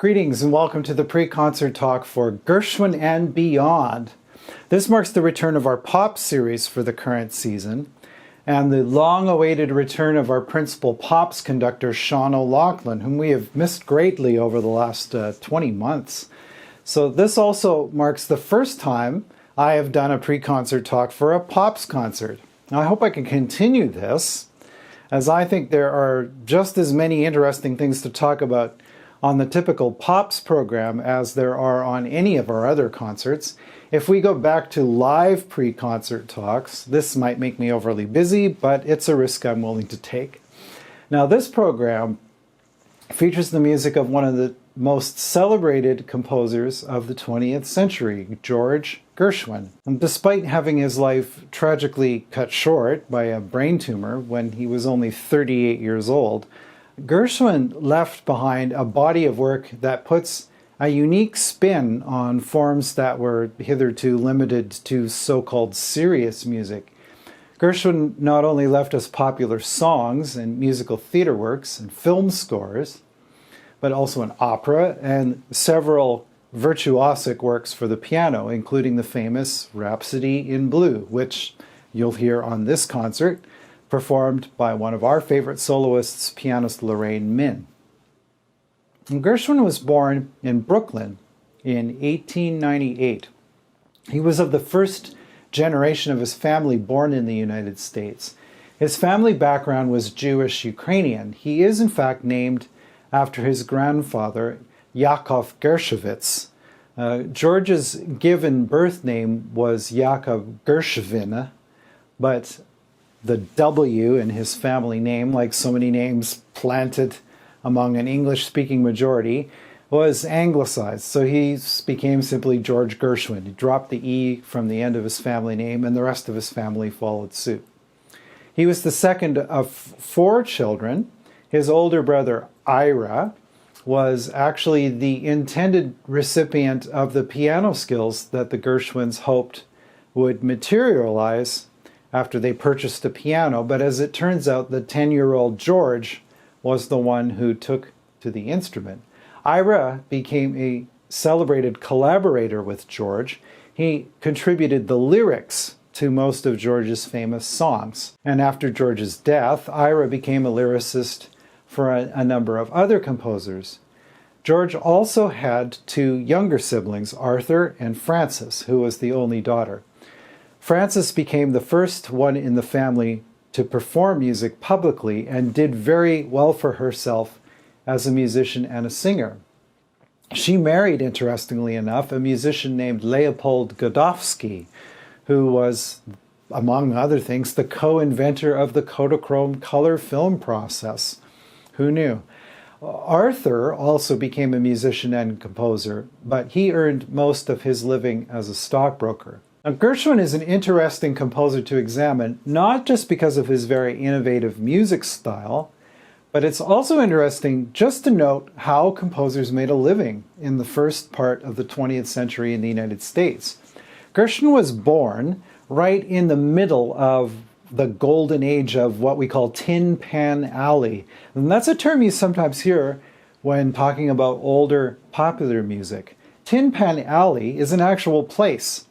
Greetings and welcome to the pre-concert talk for Gershwin and Beyond. This marks the return of our pop series for the current season and the long-awaited return of our principal pops conductor Sean O'Loughlin, whom we have missed greatly over the last 20 months. So this also marks the first time I have done a pre-concert talk for a pops concert. Now I hope I can continue this, as I think there are just as many interesting things to talk about on the typical pops program as there are on any of our other concerts. If we go back to live pre-concert talks, this might make me overly busy, but it's a risk I'm willing to take. Now this program features the music of one of the most celebrated composers of the 20th century, George Gershwin. And despite having his life tragically cut short by a brain tumor when he was only 38 years old, Gershwin left behind a body of work that puts a unique spin on forms that were hitherto limited to so-called serious music. Gershwin not only left us popular songs and musical theater works and film scores, but also an opera and several virtuosic works for the piano, including the famous Rhapsody in Blue, which you'll hear on this concert, performed by one of our favorite soloists, pianist Lorraine Min. And Gershwin was born in Brooklyn in 1898. He was of the first generation of his family born in the United States. His family background was Jewish-Ukrainian. He is in fact named after his grandfather, Yakov Gershowitz. George's given birth name was Yakov Gershwin, but the W in his family name, like so many names planted among an English-speaking majority, was anglicized. So he became simply George Gershwin. He dropped the E from the end of his family name, and the rest of his family followed suit. He was the second of 4 children. His older brother, Ira, was actually the intended recipient of the piano skills that the Gershwins hoped would materialize after they purchased a piano, but as it turns out, the 10-year-old George was the one who took to the instrument. Ira became a celebrated collaborator with George. He contributed the lyrics to most of George's famous songs. And after George's death, Ira became a lyricist for a number of other composers. George also had 2 younger siblings, Arthur and Frances, who was the only daughter. Frances became the first one in the family to perform music publicly and did very well for herself as a musician and a singer. She married, interestingly enough, a musician named Leopold Godofsky, who was, among other things, the co-inventor of the Kodachrome color film process. Who knew? Arthur also became a musician and composer, but he earned most of his living as a stockbroker. Now, Gershwin is an interesting composer to examine, not just because of his very innovative music style, but it's also interesting just to note how composers made a living in the first part of the 20th century in the United States. Gershwin was born right in the middle of the golden age of what we call Tin Pan Alley. And that's a term you sometimes hear when talking about older popular music. Tin Pan Alley is an actual place.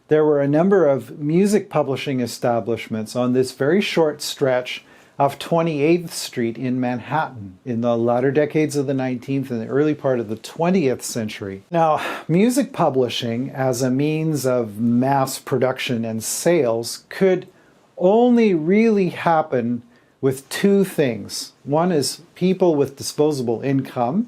There were a number of music publishing establishments on this very short stretch of 28th Street in Manhattan in the latter decades of the 19th and the early part of the 20th century. Now, music publishing as a means of mass production and sales could only really happen with 2 things. One is people with disposable income,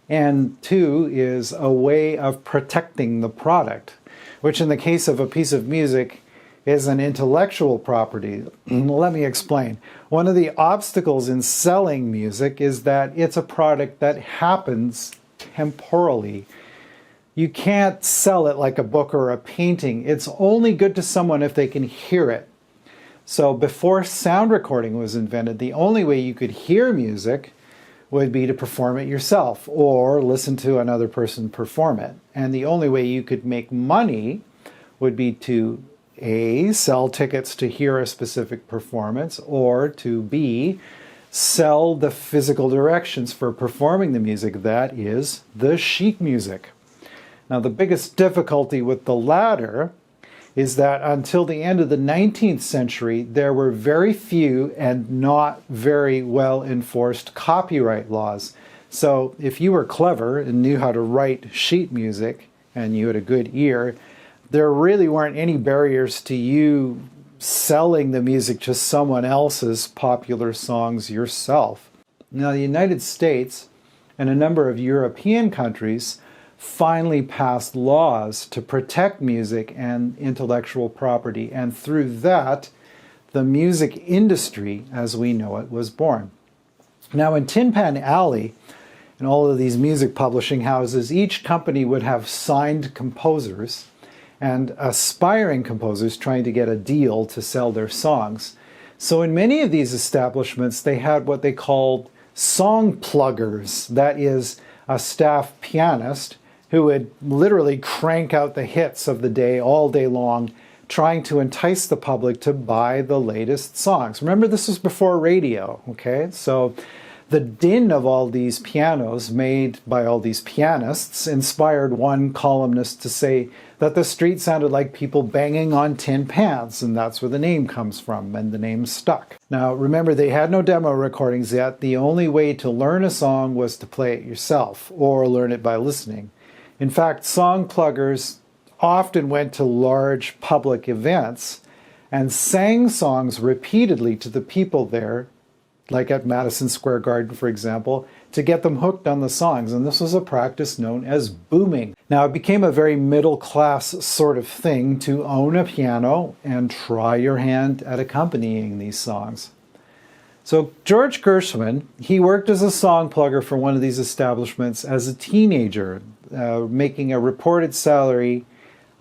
and 2 is a way of protecting the product, which in the case of a piece of music is an intellectual property. Let me explain. One of the obstacles in selling music is that it's a product that happens temporally. You can't sell it like a book or a painting. It's only good to someone if they can hear it. So before sound recording was invented, the only way you could hear music would be to perform it yourself or listen to another person perform it. And the only way you could make money would be to A, sell tickets to hear a specific performance, or to B, sell the physical directions for performing the music, that is, the sheet music. Now, the biggest difficulty with the latter is that until the end of the 19th century, there were very few and not very well enforced copyright laws. So if you were clever and knew how to write sheet music and you had a good ear, there really weren't any barriers to you selling the music to someone else's popular songs yourself. Now, the United States and a number of European countries finally passed laws to protect music and intellectual property, and through that, the music industry, as we know it, was born. Now, in Tin Pan Alley, in all of these music publishing houses, each company would have signed composers and aspiring composers trying to get a deal to sell their songs. So in many of these establishments, they had what they called song pluggers, that is, a staff pianist who would literally crank out the hits of the day all day long, trying to entice the public to buy the latest songs. Remember, this was before radio, okay? So the din of all these pianos made by all these pianists inspired one columnist to say that the street sounded like people banging on tin pans, and that's where the name comes from, and the name stuck. Now, remember, they had no demo recordings yet. The only way to learn a song was to play it yourself or learn it by listening. In fact, song pluggers often went to large public events and sang songs repeatedly to the people there, like at Madison Square Garden, for example, to get them hooked on the songs. And this was a practice known as booming. Now, it became a very middle-class sort of thing to own a piano and try your hand at accompanying these songs. So George Gershwin, he worked as a song plugger for one of these establishments as a teenager, making a reported salary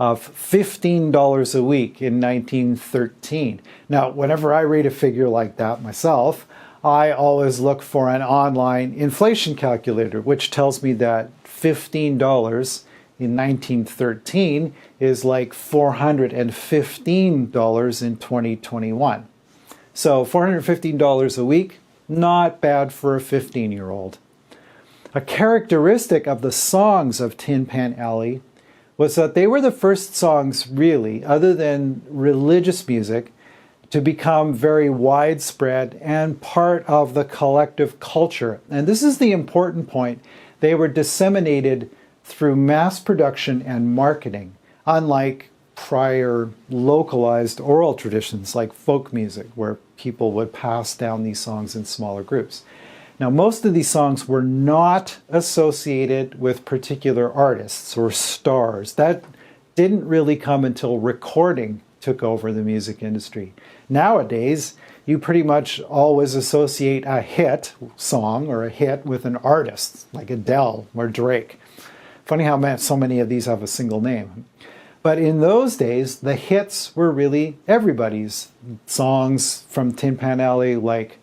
of $15 a week in 1913. Now, whenever I read a figure like that myself, I always look for an online inflation calculator, which tells me that $15 in 1913 is like $415 in 2021. So $415 a week, not bad for a 15-year-old. A characteristic of the songs of Tin Pan Alley was that they were the first songs, really, other than religious music, to become very widespread and part of the collective culture. And this is the important point. They were disseminated through mass production and marketing, unlike prior localized oral traditions like folk music, where people would pass down these songs in smaller groups. Now, most of these songs were not associated with particular artists or stars. That didn't really come until recording took over the music industry. Nowadays, you pretty much always associate a hit song or a hit with an artist, like Adele or Drake. Funny how so many of these have a single name. But in those days, the hits were really everybody's. Songs from Tin Pan Alley like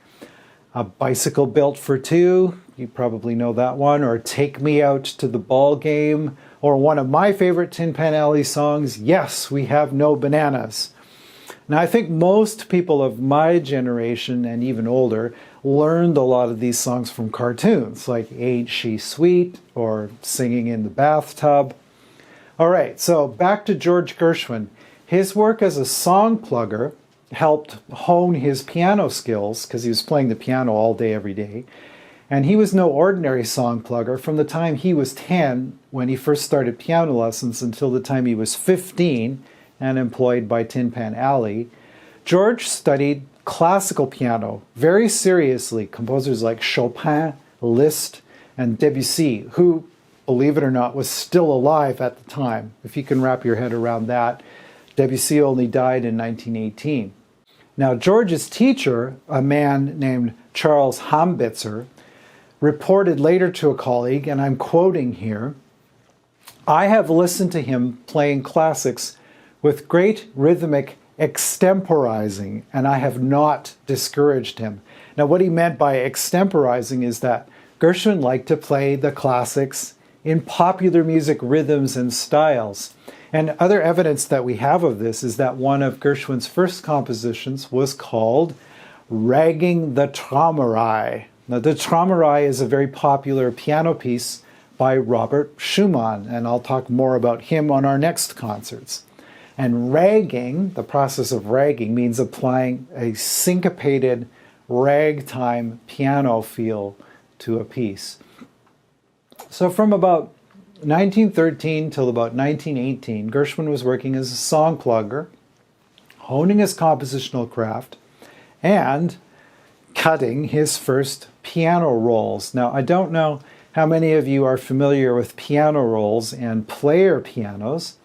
A Bicycle Built for Two, you probably know that one, or Take Me Out to the Ball Game, or one of my favorite Tin Pan Alley songs, Yes, We Have No Bananas. Now, I think most people of my generation and even older learned a lot of these songs from cartoons, like Ain't She Sweet or Singing in the Bathtub. All right, so back to George Gershwin. His work as a song plugger helped hone his piano skills because he was playing the piano all day, every day. And he was no ordinary song plugger. From the time he was 10, when he first started piano lessons, until the time he was 15 and employed by Tin Pan Alley, George studied classical piano very seriously. Composers like Chopin, Liszt, and Debussy, who, believe it or not, was still alive at the time. If you can wrap your head around that, Debussy only died in 1918. Now, George's teacher, a man named Charles Hambitzer, reported later to a colleague, and I'm quoting here, "I have listened to him playing classics with great rhythmic extemporizing, and I have not discouraged him." Now, what he meant by extemporizing is that Gershwin liked to play the classics in popular music rhythms and styles. And other evidence that we have of this is that one of Gershwin's first compositions was called Ragging the Traumerei. Now, the Traumerei is a very popular piano piece by Robert Schumann, and I'll talk more about him on our next concerts. And ragging, the process of ragging, means applying a syncopated ragtime piano feel to a piece. So from about 1913 till about 1918, Gershwin was working as a song plugger, honing his compositional craft, and cutting his first piano rolls. Now, I don't know how many of you are familiar with piano rolls and player pianos,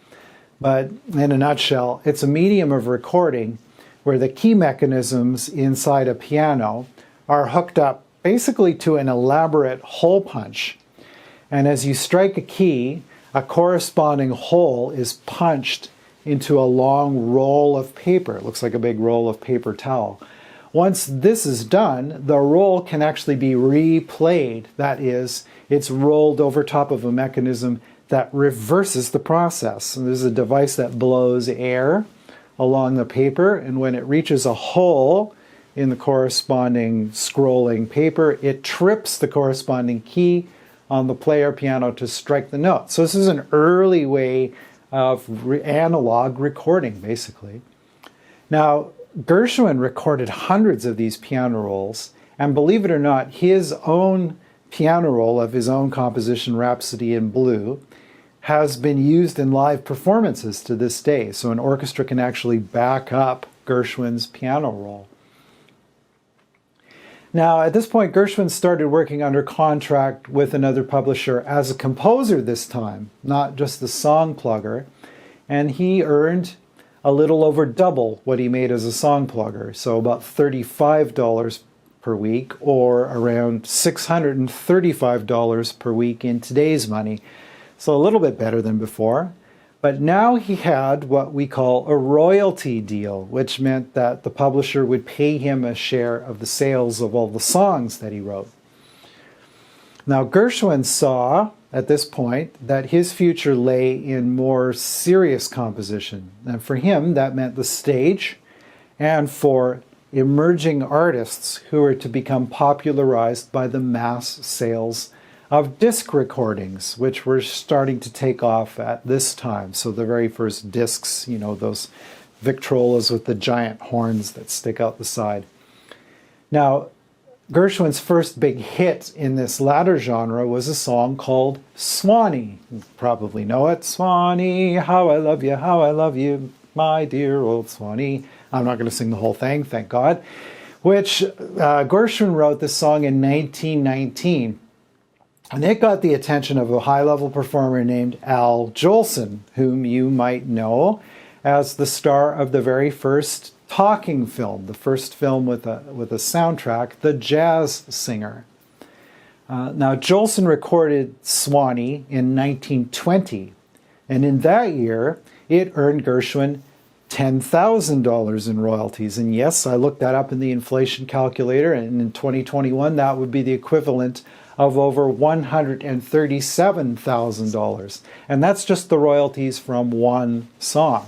but in a nutshell, it's a medium of recording where the key mechanisms inside a piano are hooked up basically to an elaborate hole punch. And as you strike a key, a corresponding hole is punched into a long roll of paper. It looks like a big roll of paper towel. Once this is done, the roll can actually be replayed. That is, it's rolled over top of a mechanism that reverses the process. And there's a device that blows air along the paper, and when it reaches a hole in the corresponding scrolling paper, it trips the corresponding key on the player piano to strike the note. So this is an early way of analog recording, basically. Now, Gershwin recorded hundreds of these piano rolls, and believe it or not, his own piano roll of his own composition, Rhapsody in Blue, has been used in live performances to this day. So an orchestra can actually back up Gershwin's piano roll. Now, at this point, Gershwin started working under contract with another publisher as a composer this time, not just the song plugger, and he earned a little over double what he made as a song plugger, so about $35 per week, or around $635 per week in today's money. So a little bit better than before. But now he had what we call a royalty deal, which meant that the publisher would pay him a share of the sales of all the songs that he wrote. Now, Gershwin saw at this point that his future lay in more serious composition. And for him, that meant the stage, and for emerging artists who were to become popularized by the mass sales of disc recordings, which were starting to take off at this time. So the very first discs, you know, those Victrolas with the giant horns that stick out the side. Now, Gershwin's first big hit in this latter genre was a song called Swanny. You probably know it. Swanny, how I love you, my dear old Swanny. I'm not going to sing the whole thing, thank God. Which Gershwin wrote this song in 1919. And it got the attention of a high-level performer named Al Jolson, whom you might know as the star of the very first talking film, the first film with a soundtrack, The Jazz Singer. Now, Jolson recorded Swanny in 1920, and in that year, it earned Gershwin $10,000 in royalties. And yes, I looked that up in the inflation calculator, and in 2021, that would be the equivalent of over $137,000. And that's just the royalties from one song.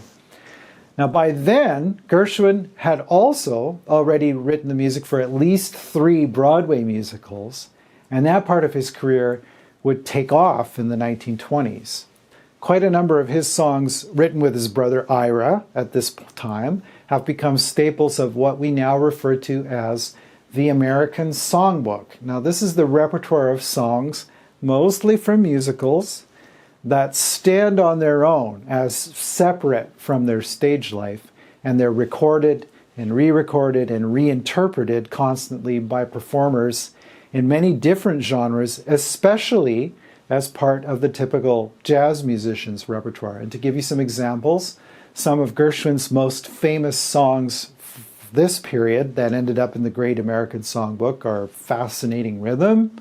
Now, by then, Gershwin had also already written the music for at least 3 Broadway musicals, and that part of his career would take off in the 1920s. Quite a number of his songs, written with his brother Ira at this time, have become staples of what we now refer to as the American Songbook. Now, this is the repertoire of songs, mostly from musicals, that stand on their own as separate from their stage life, and they're recorded and re-recorded and reinterpreted constantly by performers in many different genres, especially as part of the typical jazz musician's repertoire. And to give you some examples, some of Gershwin's most famous songs this period that ended up in the Great American Songbook are Fascinating Rhythm,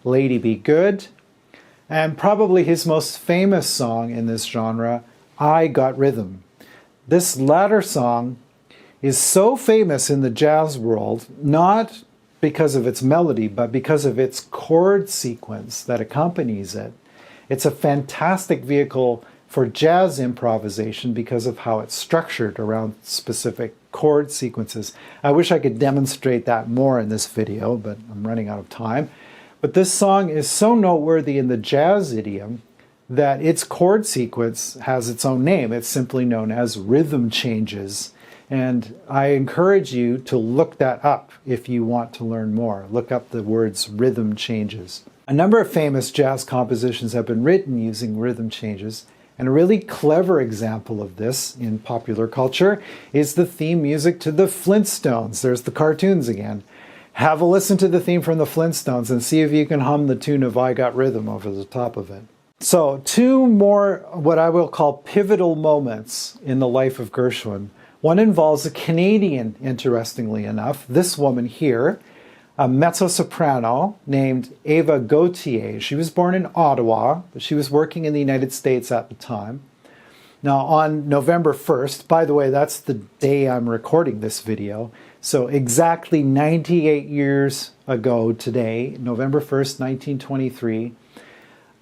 Lady Be Good, and probably his most famous song in this genre, I Got Rhythm. This latter song is so famous in the jazz world, not because of its melody, but because of its chord sequence that accompanies it. It's a fantastic vehicle for jazz improvisation because of how it's structured around specific chord sequences. I wish I could demonstrate that more in this video, but I'm running out of time. But this song is so noteworthy in the jazz idiom that its chord sequence has its own name. It's simply known as rhythm changes. And I encourage you to look that up if you want to learn more. Look up the words rhythm changes. A number of famous jazz compositions have been written using rhythm changes, and a really clever example of this in popular culture is the theme music to the Flintstones. There's the cartoons again. Have a listen to the theme from the Flintstones and see if you can hum the tune of I Got Rhythm over the top of it. So, two more what I will call pivotal moments in the life of Gershwin. One involves a Canadian, interestingly enough, this woman here, a mezzo-soprano named Eva Gautier. She was born in Ottawa, but she was working in the United States at the time. Now, on November 1st, by the way, that's the day I'm recording this video, so exactly 98 years ago today, November 1st, 1923,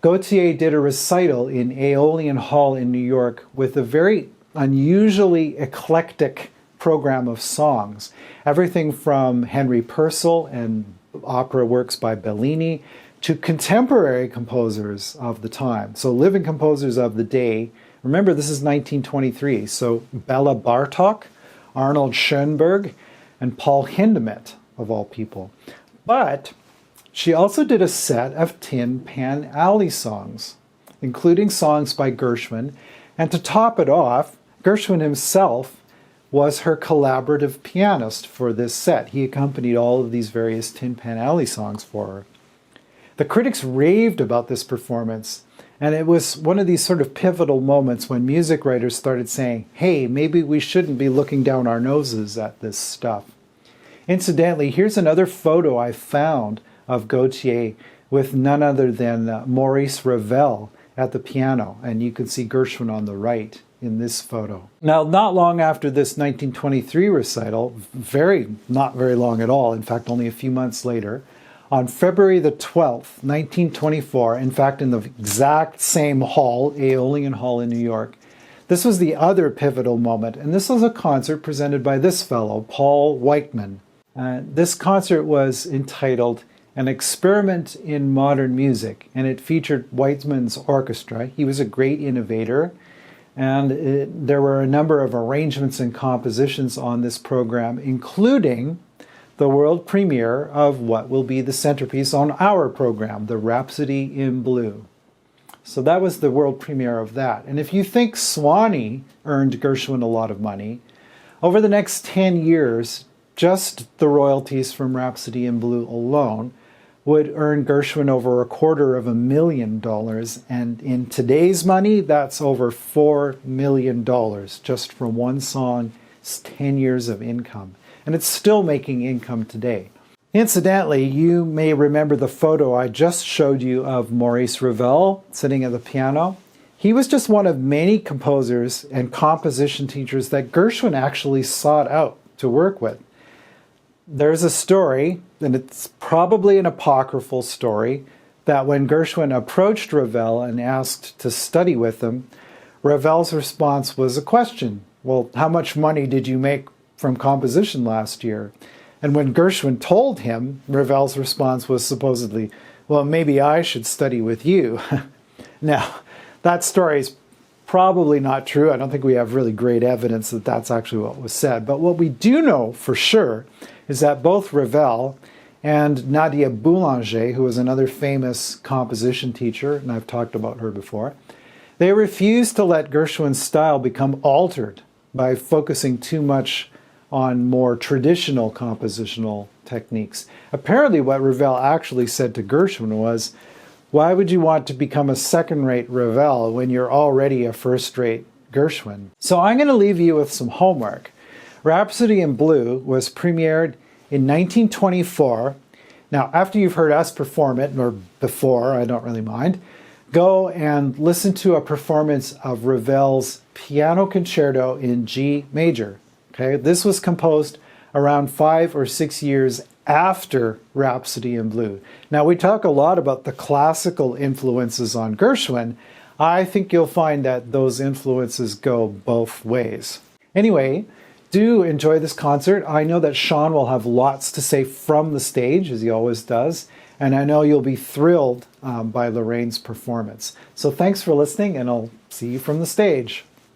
Gautier did a recital in Aeolian Hall in New York with a very unusually eclectic program of songs. Everything from Henry Purcell and opera works by Bellini to contemporary composers of the time. So living composers of the day. Remember, this is 1923, so Bela Bartok, Arnold Schoenberg, and Paul Hindemith, of all people. But she also did a set of Tin Pan Alley songs, including songs by Gershwin. And to top it off, Gershwin himself was her collaborative pianist for this set. He accompanied all of these various Tin Pan Alley songs for her. The critics raved about this performance, and it was one of these sort of pivotal moments when music writers started saying, hey, maybe we shouldn't be looking down our noses at this stuff. Incidentally, here's another photo I found of Gautier with none other than Maurice Revell at the piano, and you can see Gershwin on the right in this photo. Now, not long after this 1923 recital, not very long at all, in fact, only a few months later, on February the 12th, 1924, in fact, in the exact same hall, Aeolian Hall in New York, this was the other pivotal moment, and this was a concert presented by this fellow, Paul Weichmann. This concert was entitled An Experiment in Modern Music, and it featured Weichmann's orchestra. He was a great innovator, and there were a number of arrangements and compositions on this program, including the world premiere of what will be the centerpiece on our program, the Rhapsody in Blue. So that was the world premiere of that. And if you think Swanny earned Gershwin a lot of money, over the next 10 years, just the royalties from Rhapsody in Blue alone would earn Gershwin over $250,000, and in today's money, that's over $4 million just from one song. It's 10 years of income, and it's still making income today. Incidentally, you may remember the photo I just showed you of Maurice Revell sitting at the piano. He was just one of many composers and composition teachers that Gershwin actually sought out to work with. There's a story, and it's probably an apocryphal story, that when Gershwin approached Revell and asked to study with him, Revell's response was a question. Well, how much money did you make from composition last year? And when Gershwin told him, Revell's response was supposedly, well, maybe I should study with you. Now, that story is probably not true. I don't think we have really great evidence that that's actually what was said. But what we do know for sure is that both Revell and Nadia Boulanger, who was another famous composition teacher, and I've talked about her before, they refused to let Gershwin's style become altered by focusing too much on more traditional compositional techniques. Apparently what Revell actually said to Gershwin was, why would you want to become a second-rate Revell when you're already a first-rate Gershwin? So I'm going to leave you with some homework. Rhapsody in Blue was premiered in 1924. Now, after you've heard us perform it, or before, I don't really mind, go and listen to a performance of Revell's Piano Concerto in G major. Okay, this was composed around 5 or 6 years after Rhapsody in Blue. Now, we talk a lot about the classical influences on Gershwin. I think you'll find that those influences go both ways. Anyway, do enjoy this concert. I know that Sean will have lots to say from the stage, as he always does, and I know you'll be thrilled by Lorraine's performance. So thanks for listening, and I'll see you from the stage.